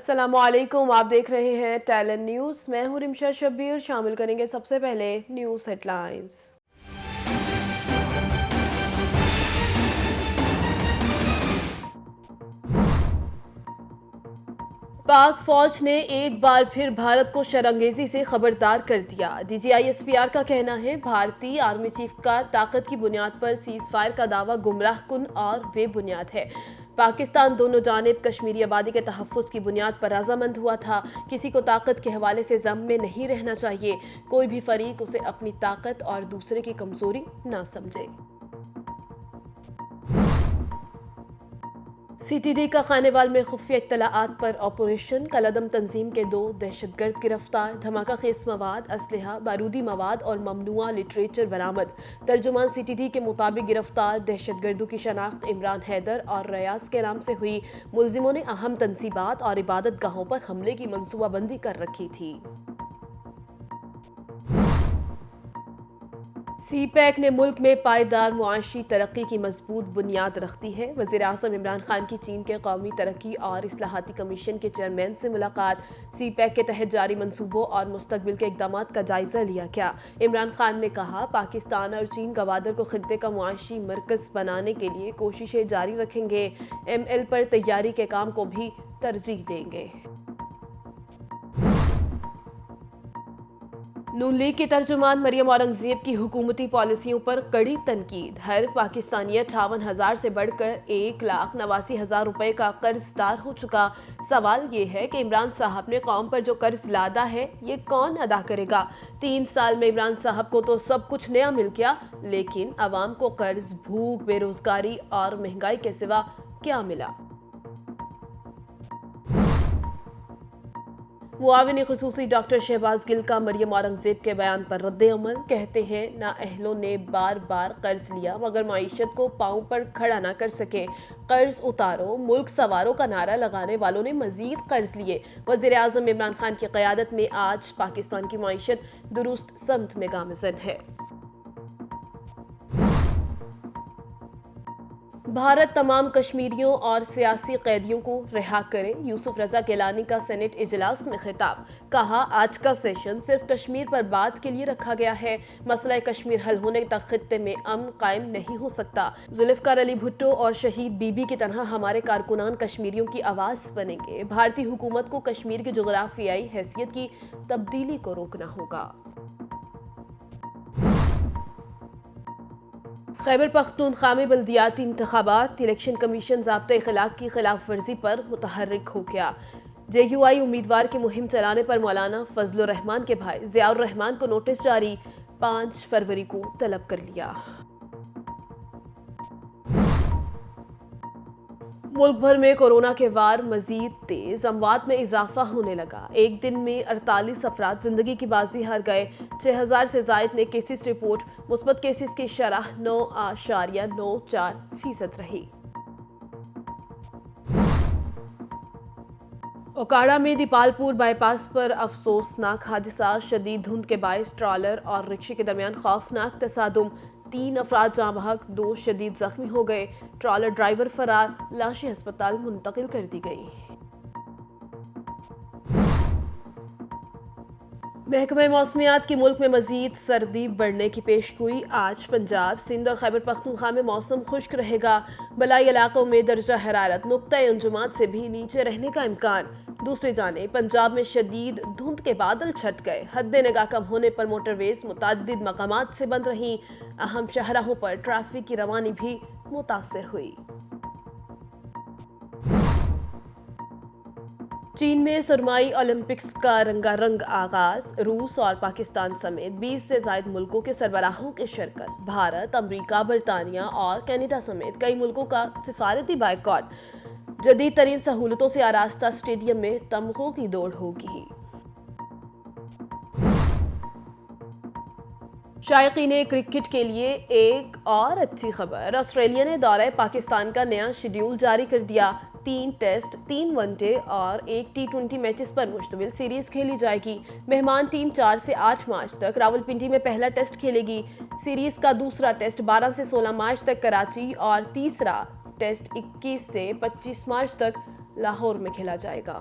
السلام علیکم، آپ دیکھ رہے ہیں ٹیلنٹ نیوز۔ میں ہوں رمشا شبیر۔ شامل کریں گے سب سے پہلے نیوز ہیڈ لائنز۔ پاک فوج نے ایک بار پھر بھارت کو شرانگیزی سے خبردار کر دیا۔ D G I S P R کا کہنا ہے بھارتی آرمی چیف کا طاقت کی بنیاد پر سیز فائر کا دعویٰ گمراہ کن اور بے بنیاد ہے۔ پاکستان دونوں جانب کشمیری آبادی کے تحفظ کی بنیاد پر رضامند ہوا تھا۔ کسی کو طاقت کے حوالے سے ضم میں نہیں رہنا چاہیے۔ کوئی بھی فریق اسے اپنی طاقت اور دوسرے کی کمزوری نہ سمجھے۔ سی ٹی ڈی کا خانیوال میں خفیہ اطلاعات پر آپریشن، کالعدم تنظیم کے 2 دہشت گرد گرفتار، دھماکہ خیز مواد، اسلحہ، بارودی مواد اور ممنوعہ لٹریچر برآمد۔ ترجمان سی ٹی ڈی کے مطابق گرفتار دہشت گردوں کی شناخت عمران حیدر اور ریاض کے نام سے ہوئی۔ ملزموں نے اہم تنصیبات اور عبادت گاہوں پر حملے کی منصوبہ بندی کر رکھی تھی۔ سی پیک نے ملک میں پائیدار معاشی ترقی کی مضبوط بنیاد رکھ دی ہے۔ وزیر اعظم عمران خان کی چین کے قومی ترقی اور اصلاحاتی کمیشن کے چیئرمین سے ملاقات۔ سی پیک کے تحت جاری منصوبوں اور مستقبل کے اقدامات کا جائزہ لیا گیا۔ عمران خان نے کہا پاکستان اور چین گوادر کو خطے کا معاشی مرکز بنانے کے لیے کوششیں جاری رکھیں گے۔ ایم ایل پر تیاری کے کام کو بھی ترجیح دیں گے۔ نون لیگ کی ترجمان مریم اورنگزیب کی حکومتی پالیسیوں پر کڑی تنقید۔ ہر پاکستانی 58,000 سے بڑھ کر 1,89,000 روپے کا قرض دار ہو چکا۔ سوال یہ ہے کہ عمران صاحب نے قوم پر جو قرض لادا ہے یہ کون ادا کرے گا؟ 3 سال میں عمران صاحب کو تو سب کچھ نیا مل گیا، لیکن عوام کو قرض، بھوک، بے روزگاری اور مہنگائی کے سوا کیا ملا؟ معاون خصوصی ڈاکٹر شہباز گل کا مریم اورنگزیب کے بیان پر رد عمل۔ کہتے ہیں نااہلوں نے بار بار قرض لیا مگر معیشت کو پاؤں پر کھڑا نہ کر سکے۔ قرض اتارو، ملک سنوارو کا نعرہ لگانے والوں نے مزید قرض لیے۔ وزیر اعظم عمران خان کی قیادت میں آج پاکستان کی معیشت درست سمت میں گامزن ہے۔ بھارت تمام کشمیریوں اور سیاسی قیدیوں کو رہا کرے، یوسف رضا گیلانی کا سینیٹ اجلاس میں خطاب۔ کہا آج کا سیشن صرف کشمیر پر بات کے لیے رکھا گیا ہے، مسئلہ کشمیر حل ہونے تک خطے میں امن قائم نہیں ہو سکتا۔ ذوالفقار علی بھٹو اور شہید بی بی کی طرح ہمارے کارکنان کشمیریوں کی آواز بنیں گے۔ بھارتی حکومت کو کشمیر کی جغرافیائی حیثیت کی تبدیلی کو روکنا ہوگا۔ خیبر پختونخوا میں بلدیاتی انتخابات، الیکشن کمیشن ضابطۂ اخلاق کی خلاف ورزی پر متحرک ہو گیا۔ جے یو آئی امیدوار کی مہم چلانے پر مولانا فضل الرحمان کے بھائی ضیاء الرحمان کو نوٹس جاری، 5 فروری کو طلب کر لیا۔ ملک بھر میں کورونا کے وار مزید تیز، اموات میں اضافہ ہونے لگا۔ ایک دن میں 48 افراد زندگی کی بازی ہار گئے۔ 6,000 سے زائد نئے کیسز رپورٹ، مثبت کیسز کی شرح 9.94% رہی۔ اوکاڑہ میں دیپالپور بائی پاس پر افسوسناک حادثہ، شدید دھند کے باعث ٹرالر اور رکشے کے درمیان خوفناک تصادم، 3 افراد جاں بحق، 2 شدید زخمی ہو گئے۔ ٹرالر ڈرائیور فرار، لاشیں ہسپتال منتقل کر دی گئی۔ محکمہ موسمیات کی ملک میں مزید سردی بڑھنے کی پیشگوئی۔ آج پنجاب، سندھ اور خیبر پختونخوا میں موسم خشک رہے گا۔ بلائی علاقوں میں درجہ حرارت نقطۂ انجماد سے بھی نیچے رہنے کا امکان۔ دوسری جانب پنجاب میں شدید دھند کے بادل چھٹ گئے۔ حد نگاہ کم ہونے پر موٹر ویز متعدد مقامات سے بند رہیں۔ اہم شاہراہوں پر ٹریفک کی روانی بھی متاثر ہوئی۔ چین میں سرمائی اولمپکس کا رنگا رنگ آغاز، روس اور پاکستان سمیت 20 سے زائد ملکوں کے سربراہوں کی شرکت۔ بھارت، امریکہ، برطانیہ اور کینیڈا سمیت کئی ملکوں کا سفارتی بائیکاٹ۔ جدید ترین سہولتوں سے آراستہ اسٹیڈیم میں تمغوں کی دوڑ ہوگی۔ شائقین کرکٹ کے لیے ایک اور اچھی خبر، آسٹریلیا نے دورہ پاکستان کا نیا شیڈول جاری کر دیا۔ 3 ٹیسٹ، 3 ون ڈے اور 1 T20 میچز پر مشتمل سیریز کھیلی جائے گی۔ مہمان ٹیم 4 سے 8 مارچ تک راولپنڈی میں پہلا ٹیسٹ کھیلے گی۔ سیریز کا دوسرا ٹیسٹ 12 سے 16 مارچ تک کراچی اور تیسرا ٹیسٹ 21 سے 25 مارچ تک لاہور میں کھیلا جائے گا۔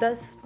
10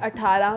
18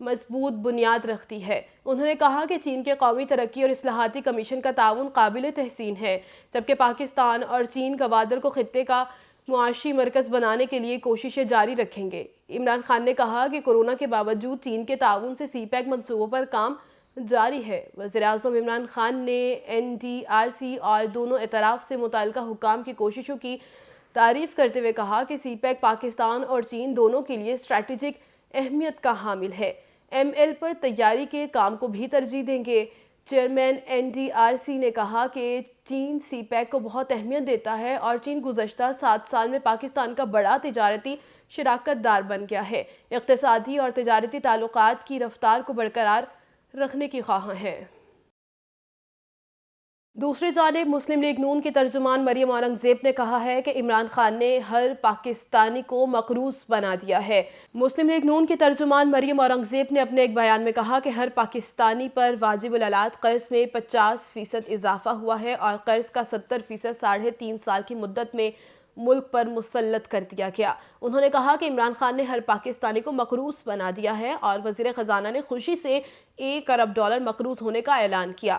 مضبوط بنیاد رکھتی ہے۔ انہوں نے کہا کہ چین کے قومی ترقی اور اصلاحاتی کمیشن کا تعاون قابل تحسین ہے، جبکہ پاکستان اور چین گوادر کو خطے کا معاشی مرکز بنانے کے لیے کوششیں جاری رکھیں گے۔ عمران خان نے کہا کہ کورونا کے باوجود چین کے تعاون سے سی پیک منصوبوں پر کام جاری ہے۔ وزیراعظم عمران خان نے NDRC اور دونوں اطراف سے متعلقہ حکام کی کوششوں کی تعریف کرتے ہوئے کہا کہ سی پیک پاکستان اور چین دونوں کے لیے اسٹریٹجک اہمیت کا حامل ہے۔ ML پر تیاری کے کام کو بھی ترجیح دیں گے۔ چیئرمین NDRC نے کہا کہ چین سی پیک کو بہت اہمیت دیتا ہے اور چین گزشتہ 7 سال میں پاکستان کا بڑا تجارتی شراکت دار بن گیا ہے، اقتصادی اور تجارتی تعلقات کی رفتار کو برقرار رکھنے کی خواہاں ہے۔ دوسری جانب مسلم لیگ نون کی ترجمان مریم اورنگزیب نے کہا ہے کہ عمران خان نے ہر پاکستانی کو مقروض بنا دیا ہے۔ مسلم لیگ نون کی ترجمان مریم اورنگزیب نے اپنے ایک بیان میں کہا کہ ہر پاکستانی پر واجب الالات قرض میں 50% اضافہ ہوا ہے اور قرض کا 70% 3.5 سال کی مدت میں ملک پر مسلط کر دیا گیا۔ انہوں نے کہا کہ عمران خان نے ہر پاکستانی کو مقروض بنا دیا ہے اور وزیر خزانہ نے خوشی سے $1 ارب مقروض ہونے کا اعلان کیا۔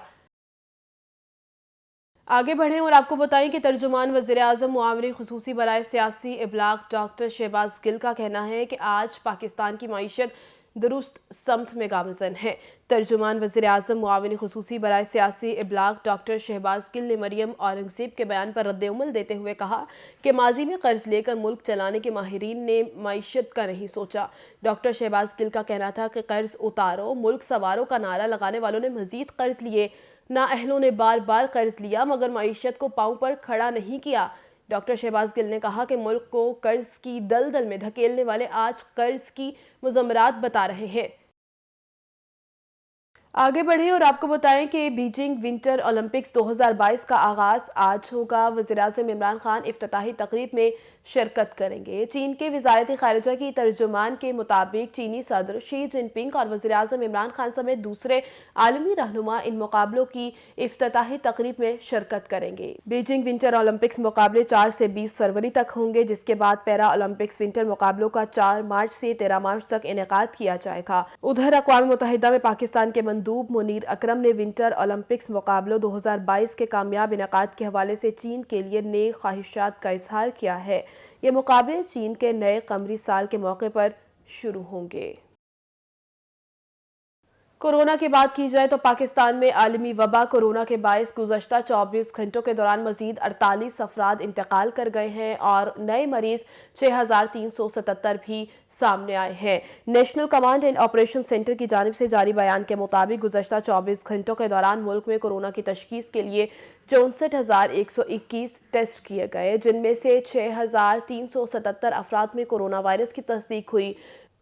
آگے بڑھیں اور آپ کو بتائیں کہ ترجمان وزیراعظم معاون خصوصی برائے سیاسی ابلاغ ڈاکٹر شہباز گل کا کہنا ہے کہ آج پاکستان کی معیشت درست سمت میں گامزن ہے۔ ترجمان وزیراعظم معاون خصوصی برائے سیاسی ابلاغ ڈاکٹر شہباز گل نے مریم اورنگزیب کے بیان پر رد عمل دیتے ہوئے کہا کہ ماضی میں قرض لے کر ملک چلانے کے ماہرین نے معیشت کا نہیں سوچا۔ ڈاکٹر شہباز گل کا کہنا تھا کہ قرض اتارو ملک سوارو کا نعرہ لگانے والوں نے مزید قرض لیے، نااہلوں نے بار بار قرض لیا مگر معیشت کو پاؤں پر کھڑا نہیں کیا۔ ڈاکٹر شہباز گل نے کہا کہ ملک کو قرض کی دلدل میں دھکیلنے والے آج قرض کی مضمرات بتا رہے ہیں۔ آگے بڑھیں اور آپ کو بتائیں کہ بیجنگ ونٹر اولمپکس 2022 کا آغاز آج ہوگا۔ وزیراعظم عمران خان افتتاحی تقریب میں شرکت کریں گے۔ چین کے وزارت خارجہ کی ترجمان کے مطابق چینی صدر شی جن پنگ اور وزیراعظم عمران خان سمیت دوسرے عالمی رہنما ان مقابلوں کی افتتاحی تقریب میں شرکت کریں گے۔ بیجنگ ونٹر اولمپکس مقابلے 4 سے 20 فروری تک ہوں گے، جس کے بعد پیرا اولمپکس ونٹر مقابلوں کا 4 مارچ سے 13 مارچ تک انعقاد کیا جائے گا۔ ادھر اقوام متحدہ میں پاکستان کے مندوب منیر اکرم نے ونٹر اولمپکس مقابلوں 2022 کے کامیاب انعقاد کے حوالے سے چین کے لیے نیک خواہشات کا اظہار کیا ہے۔ یہ مقابلے چین کے نئے قمری سال کے موقع پر شروع ہوں گے۔ کورونا کی بات کی جائے تو پاکستان میں عالمی وبا کورونا کے باعث گزشتہ 24 گھنٹوں کے دوران مزید 48 افراد انتقال کر گئے ہیں اور نئے مریض 6377 بھی سامنے آئے ہیں۔ National command and operation centre کی جانب سے جاری بیان کے مطابق گزشتہ 24 گھنٹوں کے دوران ملک میں کورونا کی تشخیص کے لیے 64,121 ٹیسٹ کیے گئے، جن میں سے 6,377 افراد میں کورونا وائرس کی تصدیق ہوئی۔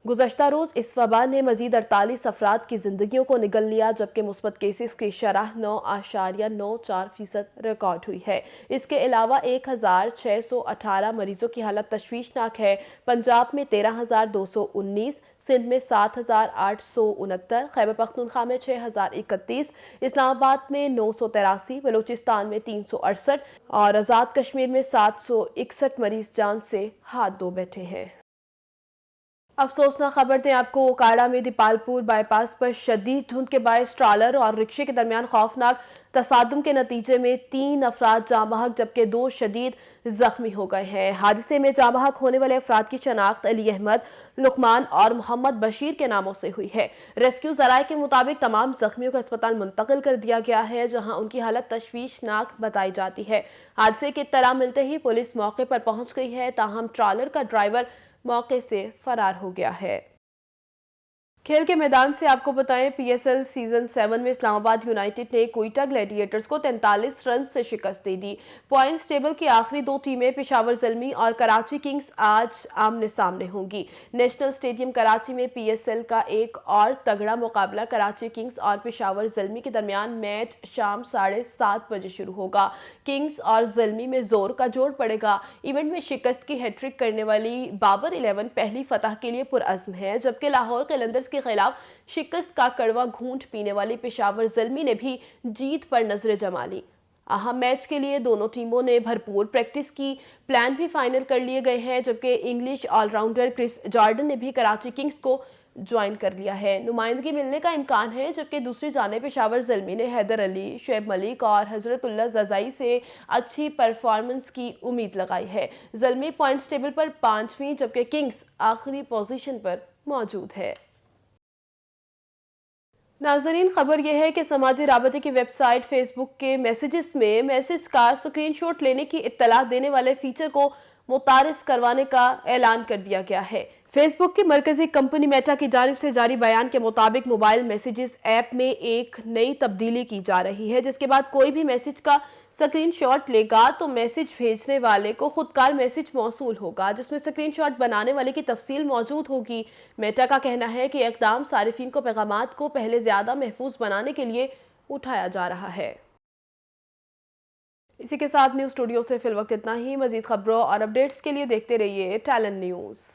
گزشتہ روز اس وبا نے مزید 48 افراد کی زندگیوں کو نگل لیا، جبکہ مثبت کیسز کی شرح 9.94% ریکارڈ ہوئی ہے۔ اس کے علاوہ 1,618 مریضوں کی حالت تشویشناک ہے۔ پنجاب میں 13,219، سندھ میں 7,869، خیبر پختونخوا میں 6,031، اسلام آباد میں 983، بلوچستان میں 368 اور آزاد کشمیر میں 761 مریض جان سے ہاتھ دھو بیٹھے ہیں۔ افسوسناک خبر دیں آپ کو، اوکاڑا میں دیپالپور بائی پاس پر شدید دھند کے باعث ٹرالر اور رکشے کے درمیان خوفناک تصادم کے نتیجے میں 3 افراد جاں بحق جبکہ 2 شدید زخمی ہو گئے ہیں۔ حادثے میں جاں بحق ہونے والے افراد کی شناخت علی احمد، لقمان اور محمد بشیر کے ناموں سے ہوئی ہے۔ ریسکیو ذرائع کے مطابق تمام زخمیوں کو اسپتال منتقل کر دیا گیا ہے، جہاں ان کی حالت تشویشناک بتائی جاتی ہے۔ حادثے کی اطلاع ملتے ہی پولیس موقع پر پہنچ گئی ہے، تاہم ٹرالر کا ڈرائیور موقع سے فرار ہو گیا ہے۔ کھیل کے میدان سے آپ کو بتائیں PSL سیزن 7 میں اسلام آباد یونائٹڈ نے کوئٹہ گلیڈیٹرز کو 43 رن سے شکست دے دی۔ پوائنٹس ٹیبل کی آخری 2 ٹیمیں پشاور زلمی اور کراچی کنگز آج آمنے سامنے ہوں گی۔ نیشنل اسٹیڈیم کراچی میں PSL کا ایک اور تگڑا مقابلہ کراچی کنگز اور پشاور زلمی کے درمیان میچ شام 7:30 بجے شروع ہوگا۔ کنگز اور زلمی میں زور کا جوڑ پڑے گا۔ ایونٹ میں شکست کی ہیٹ ٹرک کرنے والی بابر 11 پہلی فتح کے لیے پرعزم ہے، جبکہ لاہور قلندرز کے خلاف شکست کا کڑوا گھونٹ پینے والی پشاور زلمی نے بھی جیت پر نظریں جما لی۔ اہم میچ کے لیے دونوں ٹیموں نے بھرپور پریکٹس کی، پلان بھی فائنل کر لیے گئے ہیں، جبکہ انگلش آل راؤنڈر کرس جارڈن نے بھی کراچی کنگز کو جوائن کر لیا ہے۔ نمائندگی ملنے کا امکان ہے، جبکہ دوسری جانب پشاور زلمی نے حیدر علی، شعیب ملک اور حضرت اللہ زرزائی سے اچھی پرفارمنس کی امید لگائی ہے۔ زلمی پوائنٹس ٹیبل پر 5ویں، جبکہ کنگز آخری پوزیشن پر موجود ہے۔ ناظرین، خبر یہ ہے کہ سماجی رابطے کی ویب سائٹ فیس بک کے میسیجز میں میسیج کا سکرین شاٹ لینے کی اطلاع دینے والے فیچر کو متعارف کروانے کا اعلان کر دیا گیا ہے۔ فیس بک کی مرکزی کمپنی میٹا کی جانب سے جاری بیان کے مطابق موبائل میسیجز ایپ میں ایک نئی تبدیلی کی جا رہی ہے، جس کے بعد کوئی بھی میسیج کا سکرین شاٹ لے گا تو میسیج بھیجنے والے کو خودکار میسیج موصول ہوگا، جس میں سکرین شاٹ بنانے والے کی تفصیل موجود ہوگی۔ میٹا کا کہنا ہے کہ یہ اقدام صارفین کو پیغامات کو پہلے زیادہ محفوظ بنانے کے لیے اٹھایا جا رہا ہے۔ اسی کے ساتھ نیوز اسٹوڈیو سے فی الوقت اتنا ہی۔ مزید خبروں اور اپڈیٹس کے لیے دیکھتے رہیے ٹیلنٹ نیوز۔